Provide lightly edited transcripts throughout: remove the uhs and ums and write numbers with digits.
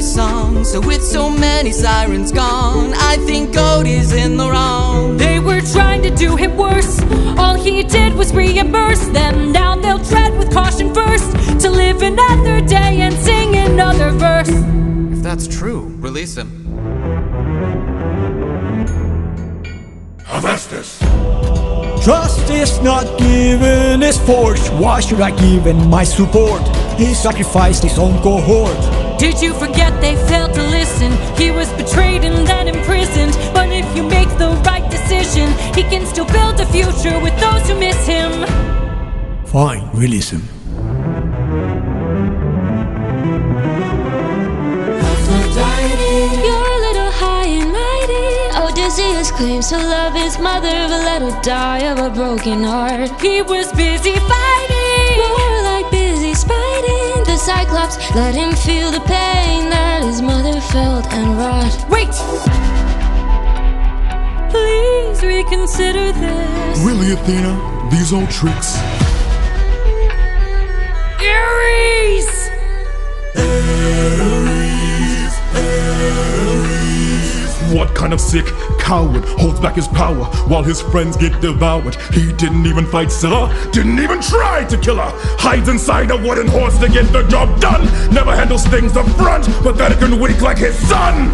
song. So with so many sirens gone, I think Cody's in the wrong. They were trying to do him worse. All he did was reimburse them. Now they'll tread with caution first, to live another day and sing another verse. If that's true, release him. Avestus! Justice not given is forced. Why should I give him my support? He sacrificed his own cohort. Did you forget they failed to listen? He was betrayed and then imprisoned. But if you make the right decision, he can still build a future with those who miss him. Fine, release him. You're a little high and mighty. Odysseus claims to love his mother, but let her die of a broken heart. He was busy fighting, more like busy spiting. The Cyclops let him feel the pain that his mother felt and wrought. Wait! Please reconsider this. Really, Athena? These old tricks? Ares! What kind of sick coward holds back his power while his friends get devoured? He didn't even fight Scylla, didn't even try to kill her. Hides inside a wooden horse to get the job done. Never handles things up front, pathetic and weak like his son.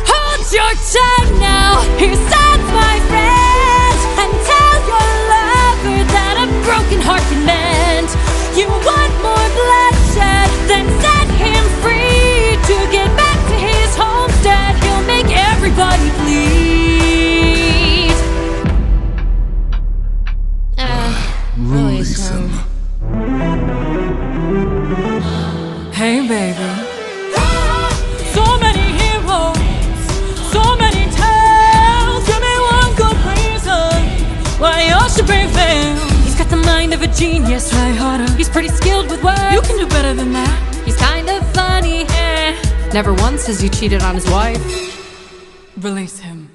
Hold your tongue now, here's signs, my friend, and tell your lover that a broken heart can mend. You want more bloodshed, then set him free to get back to his homestead. He'll make everybody bleed. Release him. Hey baby, so many heroes, so many tales. Give me one good reason why you should prevail. He's got the mind of a genius, try harder. He's pretty skilled with words. You can do better than that. He's kind of funny, Never once has he cheated on his wife. Release him.